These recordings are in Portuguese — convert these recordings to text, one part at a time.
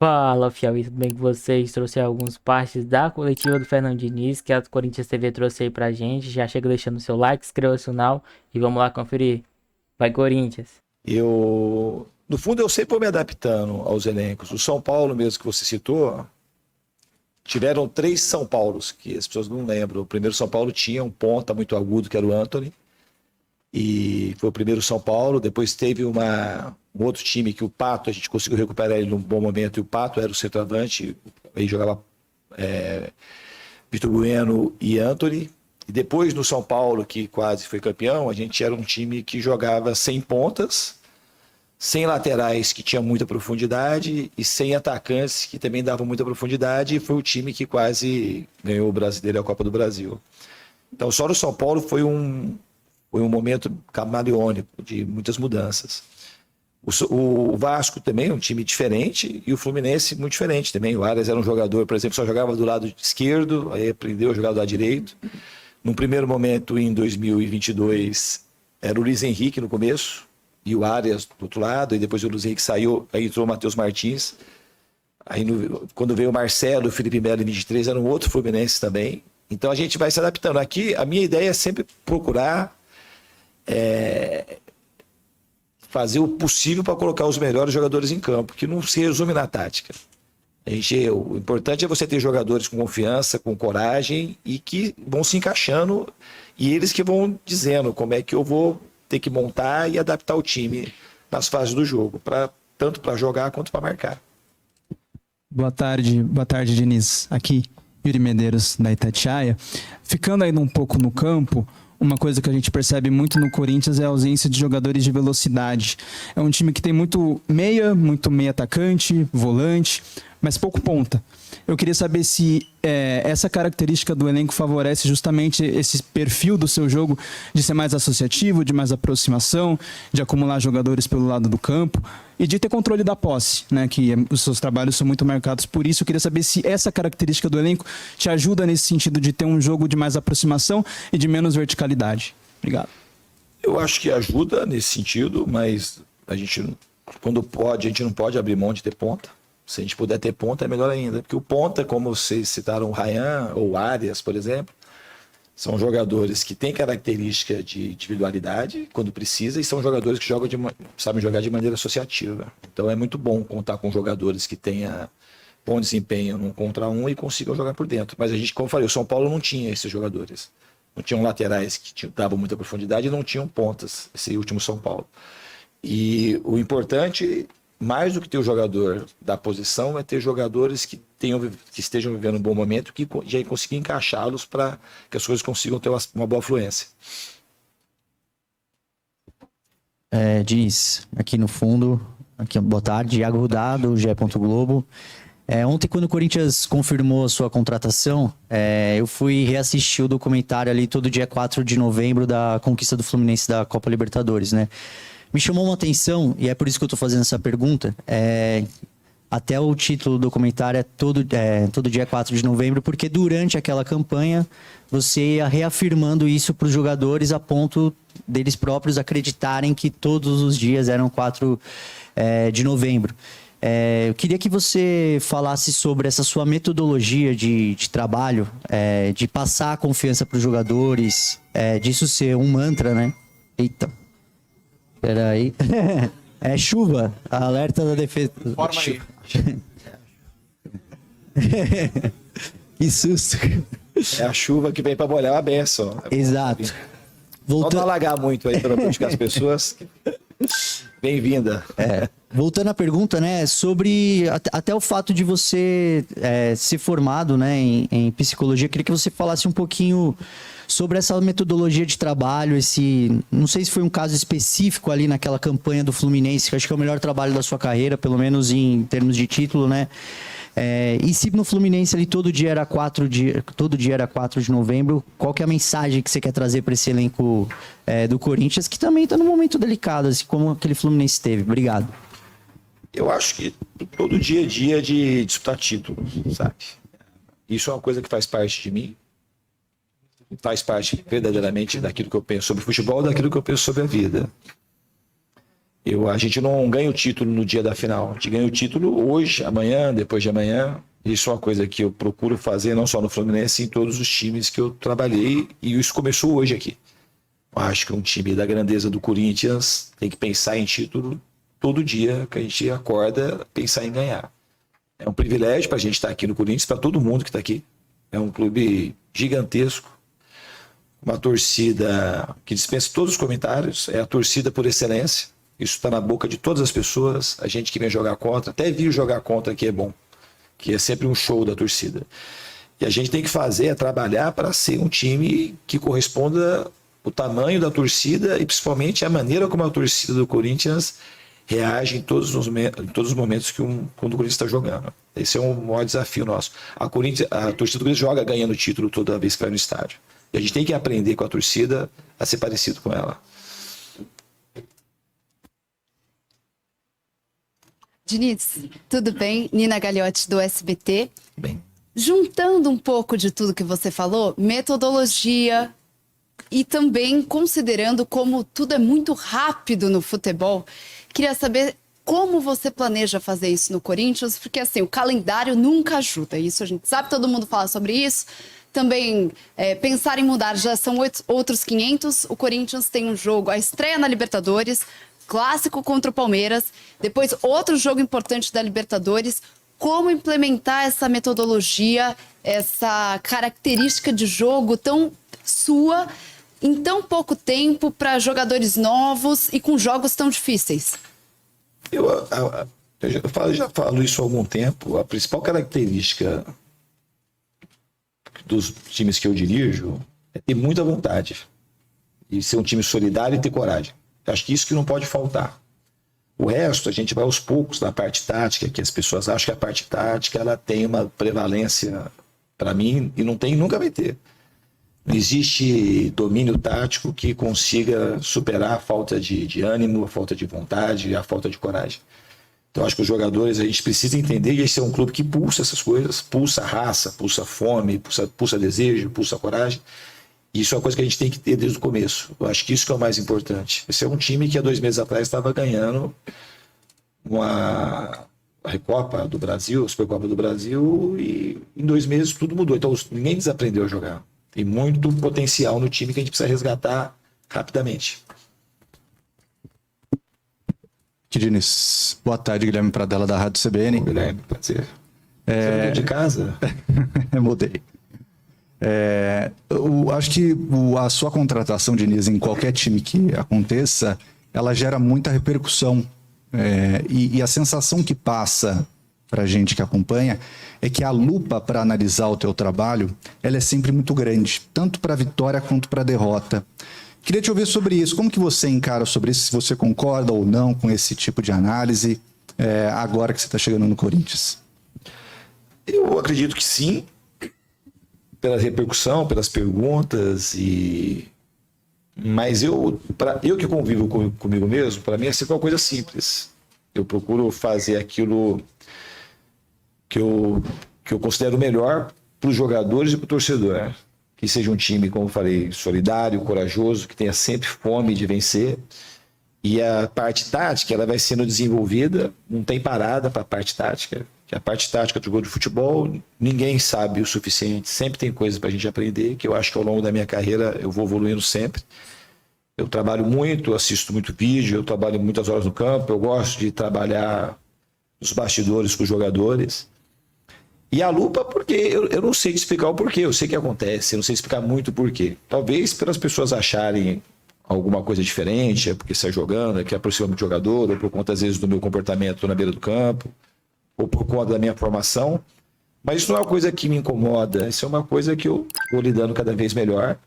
Fala, fiel, tudo bem com vocês? Trouxe alguns partes da coletiva do Fernando Diniz, que a Corinthians TV trouxe aí pra gente. Já chega deixando seu like, inscreva no canal e vamos lá conferir. Vai, Corinthians! No fundo, eu sempre vou me adaptando aos elencos. O São Paulo mesmo que você citou, tiveram três São Paulos, que as pessoas não lembram. O primeiro São Paulo tinha um ponta muito agudo, que era o Antony, e foi o primeiro São Paulo. Depois teve um outro time que o Pato, a gente conseguiu recuperar ele num bom momento, e o Pato era o centroavante, aí jogava Vitor Bueno e Antony. E depois no São Paulo, que quase foi campeão, a gente era um time que jogava sem pontas, sem laterais que tinham muita profundidade e sem atacantes que também davam muita profundidade, e foi o time que quase ganhou o Brasileiro e a Copa do Brasil. Então só no São Paulo foi um momento camaleônico de muitas mudanças. O Vasco também é um time diferente e o Fluminense muito diferente também. O Arias era um jogador, por exemplo, só jogava do lado esquerdo, aí aprendeu a jogar do lado direito. Num primeiro momento, em 2022, era o Luiz Henrique no começo, e o Arias do outro lado, e depois o Luiz Henrique saiu, aí entrou o Matheus Martins. Aí quando veio o Marcelo, o Felipe Melo em 23, era um outro Fluminense também. Então a gente vai se adaptando. Aqui a minha ideia é sempre procurar fazer o possível para colocar os melhores jogadores em campo, que não se resume na tática. O importante é você ter jogadores com confiança, com coragem e que vão se encaixando, e eles que vão dizendo como é que eu vou ter que montar e adaptar o time nas fases do jogo, tanto para jogar quanto para marcar. Boa tarde, Diniz. Aqui, Yuri Medeiros, da Itatiaia. Ficando ainda um pouco no campo, uma coisa que a gente percebe muito no Corinthians é a ausência de jogadores de velocidade. É um time que tem muito meia atacante, volante, mas pouco ponta. Eu queria saber se essa característica do elenco favorece justamente esse perfil do seu jogo de ser mais associativo, de mais aproximação, de acumular jogadores pelo lado do campo e de ter controle da posse, né? Que os seus trabalhos são muito marcados por isso. Eu queria saber se essa característica do elenco te ajuda nesse sentido de ter um jogo de mais aproximação e de menos verticalidade. Obrigado. Eu acho que ajuda nesse sentido, mas quando pode, a gente não pode abrir mão de ter ponta. Se a gente puder ter ponta, é melhor ainda. Porque o ponta, como vocês citaram, o Ryan ou o Arias, por exemplo, são jogadores que têm característica de individualidade quando precisa, e são jogadores que sabem jogar de maneira associativa. Então é muito bom contar com jogadores que tenham bom desempenho num contra um e consigam jogar por dentro. Mas a gente, como eu falei, o São Paulo não tinha esses jogadores. Não tinham laterais que davam muita profundidade e não tinham pontas, esse último São Paulo. E o importante, mais do que ter o jogador da posição, é ter jogadores que estejam vivendo um bom momento, que já conseguir encaixá-los para que as coisas consigam ter uma boa fluência. Diniz, aqui no fundo, boa tarde, Iago Rudá, do GE. Globo. Ontem, quando o Corinthians confirmou a sua contratação, eu fui reassistir o documentário ali todo dia 4 de novembro da conquista do Fluminense da Copa Libertadores, né? Me chamou uma atenção, e é por isso que eu estou fazendo essa pergunta, até o título do documentário é todo dia 4 de novembro, porque durante aquela campanha você ia reafirmando isso para os jogadores a ponto deles próprios acreditarem que todos os dias eram 4 de novembro. Eu queria que você falasse sobre essa sua metodologia de trabalho, de passar a confiança para os jogadores, disso ser um mantra, né? Eita. Peraí. É chuva. Alerta da defesa. Forma aí. Que susto. É a chuva que vem para molhar a benção. Exato. Não alagar muito aí para as pessoas. Bem-vinda. Voltando à pergunta, né, sobre até o fato de você ser formado, né, em psicologia, queria que você falasse um pouquinho sobre essa metodologia de trabalho, não sei se foi um caso específico ali naquela campanha do Fluminense, que acho que é o melhor trabalho da sua carreira, pelo menos em termos de título, né? E se no Fluminense ali todo dia era 4 de novembro, qual que é a mensagem que você quer trazer para esse elenco do Corinthians, que também está num momento delicado, assim como aquele Fluminense teve? Obrigado. Eu acho que todo dia é dia de disputar título, sabe? Isso é uma coisa que faz parte de mim, faz parte verdadeiramente daquilo que eu penso sobre futebol, daquilo que eu penso sobre a vida. A gente não ganha o título no dia da final. A gente ganha o título hoje, amanhã, depois de amanhã. Isso é uma coisa que eu procuro fazer não só no Fluminense, em todos os times que eu trabalhei. E isso começou hoje aqui. Eu acho que um time da grandeza do Corinthians tem que pensar em título todo dia que a gente acorda, pensar em ganhar. É um privilégio para a gente estar aqui no Corinthians, para todo mundo que está aqui. É um clube gigantesco, uma torcida que dispensa todos os comentários, é a torcida por excelência. Isso está na boca de todas as pessoas. A gente que vem jogar contra, até vir jogar contra aqui é bom, que é sempre um show da torcida. E a gente tem que fazer, trabalhar para ser um time que corresponda o tamanho da torcida e principalmente a maneira como a torcida do Corinthians reage em todos os momentos quando o Corinthians está jogando. Esse é o maior desafio nosso. A torcida do Corinthians joga ganhando título toda vez que vai no estádio. E a gente tem que aprender com a torcida a ser parecido com ela. Diniz, tudo bem? Nina Gagliotti do SBT. Bem, Juntando um pouco de tudo que você falou, metodologia e também considerando como tudo é muito rápido no futebol, queria saber como você planeja fazer isso no Corinthians, porque assim, o calendário nunca ajuda, isso a gente sabe, todo mundo fala sobre isso. Também pensar em mudar, já são outros 500, o Corinthians tem um jogo, a estreia na Libertadores, clássico contra o Palmeiras, depois outro jogo importante da Libertadores. Como implementar essa metodologia, essa característica de jogo tão sua em tão pouco tempo para jogadores novos e com jogos tão difíceis? eu já falo isso há algum tempo. A principal característica dos times que eu dirijo é ter muita vontade e ser um time solidário e ter coragem. Acho que isso que não pode faltar. O resto, a gente vai aos poucos na parte tática, que as pessoas acham que a parte tática ela tem uma prevalência para mim e não tem, nunca vai ter. Não existe domínio tático que consiga superar a falta de ânimo, a falta de vontade, a falta de coragem. Então, acho que os jogadores, a gente precisa entender que esse é um clube que pulsa essas coisas, pulsa raça, pulsa fome, pulsa desejo, pulsa coragem. Isso é uma coisa que a gente tem que ter desde o começo. Eu acho que isso que é o mais importante. Esse é um time que há 2 meses atrás estava ganhando a Recopa do Brasil, a Supercopa do Brasil, e em 2 meses tudo mudou. Então ninguém desaprendeu a jogar. Tem muito potencial no time que a gente precisa resgatar rapidamente. Diniz, boa tarde, Guilherme Pradella da Rádio CBN. Guilherme, prazer. Você mudou de casa? Mudei. Eu acho que a sua contratação, Diniz, em qualquer time que aconteça, ela gera muita repercussão. E a sensação que passa para a gente que acompanha é que a lupa para analisar o teu trabalho, ela é sempre muito grande, tanto para a vitória quanto para a derrota. Queria te ouvir sobre isso. Como que você encara sobre isso? Se você concorda ou não com esse tipo de análise, agora que você está chegando no Corinthians? Eu acredito que sim, pela repercussão, pelas perguntas, mas eu que convivo comigo mesmo, para mim é sempre uma coisa simples. Eu procuro fazer aquilo que eu considero melhor para os jogadores e para o torcedor, né? Que seja um time, como eu falei, solidário, corajoso, que tenha sempre fome de vencer. E a parte tática, ela vai sendo desenvolvida, não tem parada para a parte tática. Que a parte tática do jogo de futebol, ninguém sabe o suficiente, sempre tem coisas para a gente aprender, que eu acho que ao longo da minha carreira eu vou evoluindo sempre. Eu trabalho muito, assisto muito vídeo, eu trabalho muitas horas no campo, eu gosto de trabalhar nos bastidores com os jogadores. E a lupa, porque eu não sei explicar o porquê, eu sei que acontece, eu não sei explicar muito o porquê. Talvez pelas pessoas acharem alguma coisa diferente, é porque sai jogando, é que aproxima muito jogador, ou por conta, às vezes, do meu comportamento na beira do campo, ou por conta da minha formação. Mas isso não é uma coisa que me incomoda, isso é uma coisa que eu vou lidando cada vez melhor.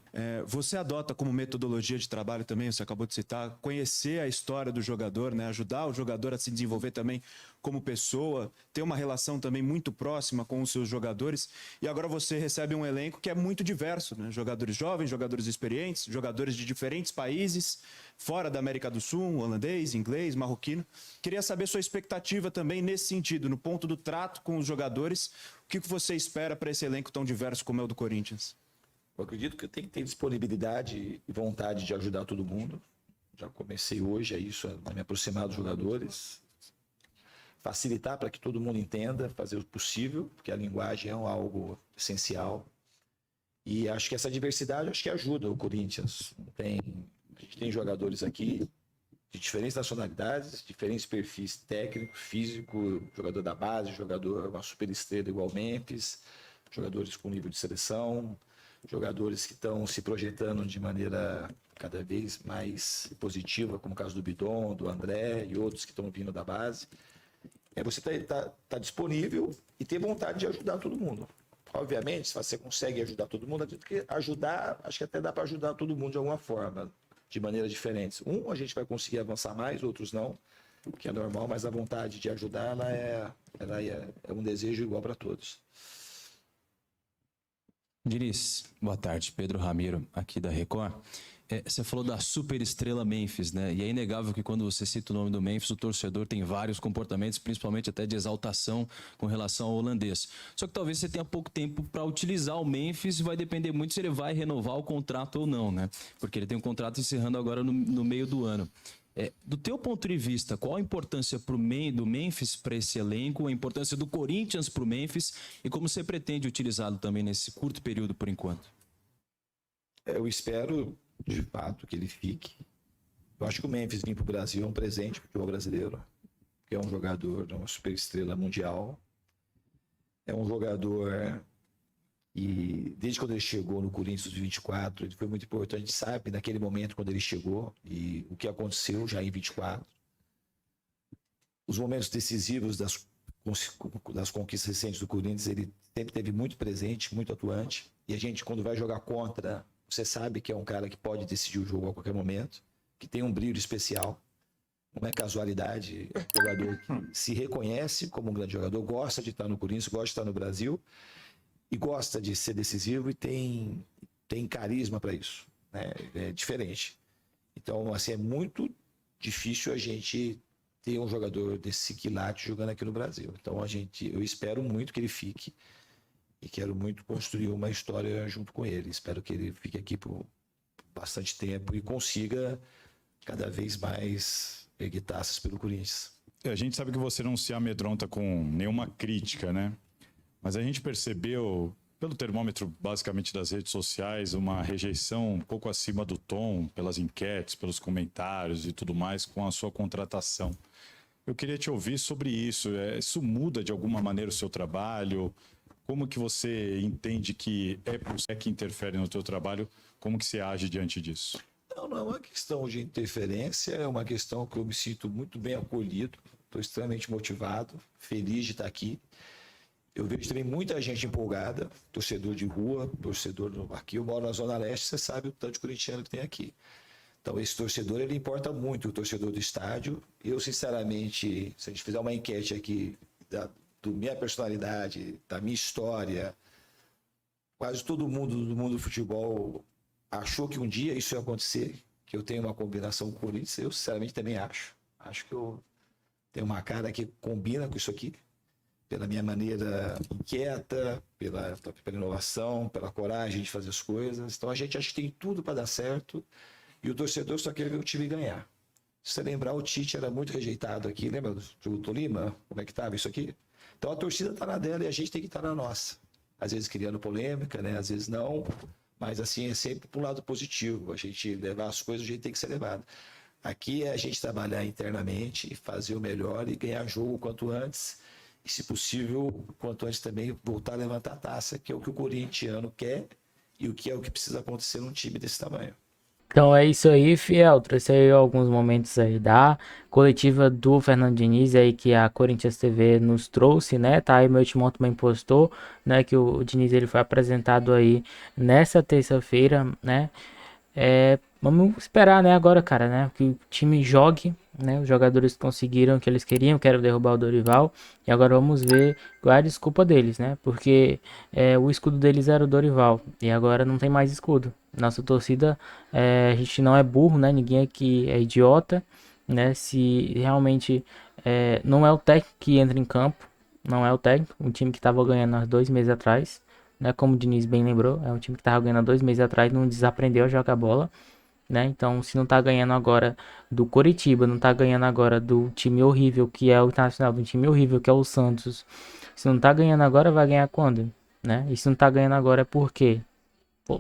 Você adota como metodologia de trabalho também, você acabou de citar, conhecer a história do jogador, né? Ajudar o jogador a se desenvolver também como pessoa, ter uma relação também muito próxima com os seus jogadores. E agora você recebe um elenco que é muito diverso, né? Jogadores jovens, jogadores experientes, jogadores de diferentes países, fora da América do Sul, holandês, inglês, marroquino. Queria saber sua expectativa também nesse sentido, no ponto do trato com os jogadores. O que você espera para esse elenco tão diverso como é o do Corinthians? Eu acredito que tem que ter disponibilidade e vontade de ajudar todo mundo, já comecei hoje a isso, a me aproximar dos jogadores, facilitar para que todo mundo entenda, fazer o possível, porque a linguagem é algo essencial. E acho que essa diversidade acho que ajuda o Corinthians. A gente tem jogadores aqui de diferentes nacionalidades, diferentes perfis técnico, físico, jogador da base, jogador, uma superestrela igual o Memphis, jogadores com nível de seleção, jogadores que estão se projetando de maneira cada vez mais positiva, como o caso do Bidon, do André e outros que estão vindo da base. Você tá disponível e ter vontade de ajudar todo mundo. Obviamente, se você consegue ajudar todo mundo, acredito que ajudar, acho que até dá para ajudar todo mundo de alguma forma, de maneiras diferentes. A gente vai conseguir avançar mais, outros não, que é normal, mas a vontade de ajudar, ela é um desejo igual para todos. Diniz, boa tarde. Pedro Ramiro, aqui da Record. Você falou da superestrela Memphis, né? E é inegável que quando você cita o nome do Memphis, o torcedor tem vários comportamentos, principalmente até de exaltação com relação ao holandês. Só que talvez você tenha pouco tempo para utilizar o Memphis e vai depender muito se ele vai renovar o contrato ou não, né? Porque ele tem um contrato encerrando agora no meio do ano. Do teu ponto de vista, qual a importância do Memphis para esse elenco, a importância do Corinthians para o Memphis e como você pretende utilizá-lo também nesse curto período por enquanto? Eu espero, de fato, que ele fique. Eu acho que o Memphis vir para o Brasil é um presente para o futebol brasileiro, que é um jogador, uma superestrela mundial. É um jogador que, desde quando ele chegou no Corinthians 24, ele foi muito importante, sabe, naquele momento quando ele chegou e o que aconteceu já em 24. Os momentos decisivos das conquistas recentes do Corinthians, ele sempre teve muito presente, muito atuante. E a gente, quando vai jogar contra, você sabe que é um cara que pode decidir o jogo a qualquer momento, que tem um brilho especial. Não é casualidade, é um jogador que se reconhece como um grande jogador, gosta de estar no Corinthians, gosta de estar no Brasil e gosta de ser decisivo e tem carisma para isso, né? É diferente. Então, assim, é muito difícil a gente ter um jogador desse quilate jogando aqui no Brasil. Então, eu espero muito que ele fique e quero muito construir uma história junto com ele. Espero que ele fique aqui por bastante tempo e consiga cada vez mais erguer taças pelo Corinthians. A gente sabe que você não se amedronta com nenhuma crítica, né? Mas a gente percebeu, pelo termômetro basicamente das redes sociais, uma rejeição um pouco acima do tom, pelas enquetes, pelos comentários e tudo mais, com a sua contratação. Eu queria te ouvir sobre isso. Isso muda de alguma maneira o seu trabalho? Como que você entende que é que interfere no teu trabalho? Como que você age diante disso? Não é uma questão de interferência, é uma questão que eu me sinto muito bem acolhido, estou extremamente motivado, feliz de estar aqui. Eu vejo também muita gente empolgada, torcedor de rua, torcedor aqui. Eu moro na Zona Leste, você sabe o tanto de corintiano que tem aqui. Então, esse torcedor, ele importa muito, o torcedor do estádio. Eu, sinceramente, se a gente fizer uma enquete aqui da minha personalidade, da minha história, quase todo mundo do mundo do futebol achou que um dia isso ia acontecer, que eu tenho uma combinação com o Corinthians. Eu, sinceramente, também acho. Acho que eu tenho uma cara que combina com isso aqui, pela minha maneira inquieta, pela inovação, pela coragem de fazer as coisas. Então, a gente acha que tem tudo para dar certo e o torcedor só quer ver o time ganhar. Se você lembrar, o Tite era muito rejeitado aqui. Lembra do jogo do Tolima? Como é que estava isso aqui? Então, a torcida está na dela e a gente tem que estar na nossa. Às vezes criando polêmica, né? Às vezes não. Mas, assim, é sempre para um lado positivo. A gente levar as coisas do jeito que tem que ser levado. Aqui é a gente trabalhar internamente, fazer o melhor e ganhar jogo o quanto antes. E, se possível, o quanto antes também voltar a levantar a taça, que é o que o corintiano quer e o que precisa acontecer num time desse tamanho. Então é isso aí, fiel. Trouxe aí alguns momentos aí da coletiva do Fernando Diniz aí que a Corinthians TV nos trouxe, né? Tá aí, meu timão também postou, né? Que o Diniz ele foi apresentado aí nessa terça-feira, né? Vamos esperar, né? Agora, cara, né? Que o time jogue, né? Os jogadores conseguiram o que eles queriam, que era derrubar o Dorival. E agora vamos ver qual é a desculpa deles, né? Porque o escudo deles era o Dorival e agora não tem mais escudo. Nossa torcida, a gente não é burro, né? Ninguém aqui é idiota, né? Se realmente não é o técnico que entra em campo, não é o técnico, um time que estava ganhando há 2 meses atrás, né? Como o Diniz bem lembrou, é um time que estava ganhando há 2 meses atrás, não desaprendeu a jogar bola, né? Então, se não tá ganhando agora do Coritiba, não tá ganhando agora do time horrível que é o Internacional, do time horrível que é o Santos, se não tá ganhando agora, vai ganhar quando, né? E se não tá ganhando agora é por quê?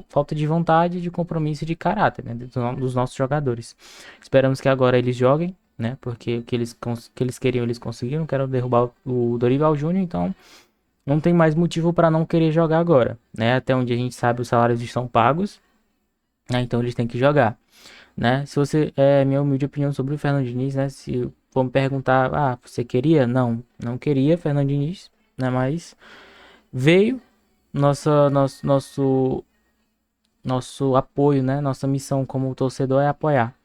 Falta de vontade, de compromisso e de caráter, né, dos nossos jogadores. Esperamos que agora eles joguem, né? Porque o que eles queriam, eles conseguiram, quero derrubar o Dorival Júnior, então não tem mais motivo para não querer jogar agora, né? Até onde a gente sabe, os salários estão pagos, né? Então eles têm que jogar, né? Se você minha humilde opinião sobre o Fernando Diniz, né? Se for me perguntar, você queria? Não queria Fernando Diniz, né? Mas veio nosso apoio, né? Nossa missão como torcedor é apoiar,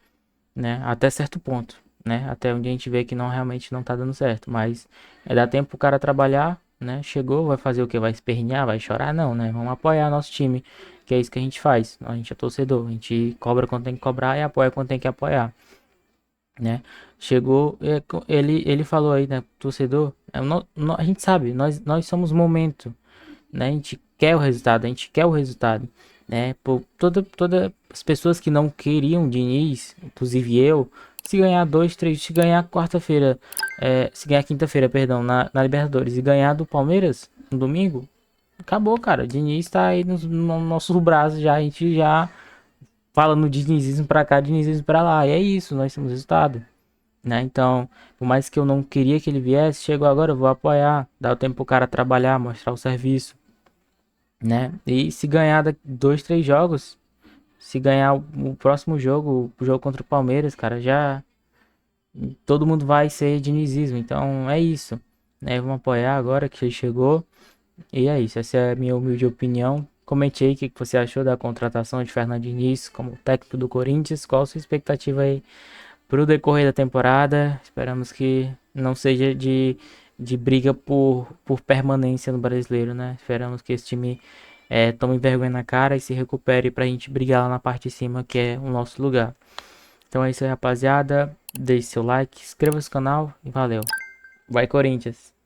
né? Até certo ponto, né? Até onde a gente vê que não realmente não tá dando certo, mas dar tempo pro cara trabalhar, né? Chegou, vai fazer o que? Vai espernear, vai chorar? Não, né? Vamos apoiar nosso time, que é isso que a gente faz. A gente é torcedor, a gente cobra quando tem que cobrar e apoia quando tem que apoiar, né? Chegou, ele falou aí, né? Torcedor, a gente sabe, nós somos momento, né? A gente quer o resultado, a gente quer o resultado, né? Por todas as pessoas que não queriam Diniz, inclusive eu, se ganhar se ganhar quarta-feira, se ganhar quinta-feira, perdão, na Libertadores e ganhar do Palmeiras no domingo, acabou, cara. Diniz tá aí no nossos braços já, a gente já fala no dinizismo pra cá, dinizismo pra lá, e é isso, nós temos resultado, né? Então, por mais que eu não queria que ele viesse, chegou agora, eu vou apoiar, dar o tempo pro cara trabalhar, mostrar o serviço, né? E se ganhar 2, 3 jogos, se ganhar o próximo jogo, o jogo contra o Palmeiras, cara, já todo mundo vai ser dinizismo. Então é isso, né? Vamos apoiar agora que ele chegou. E é isso, essa é a minha humilde opinião. Comente aí o que você achou da contratação de Fernando Diniz como técnico do Corinthians. Qual a sua expectativa aí pro decorrer da temporada? Esperamos que não seja de briga por permanência no brasileiro, né? Esperamos que esse time tome vergonha na cara e se recupere pra gente brigar lá na parte de cima, que é o nosso lugar. Então é isso aí, rapaziada. Deixe seu like, inscreva-se no canal e valeu. Vai, Corinthians!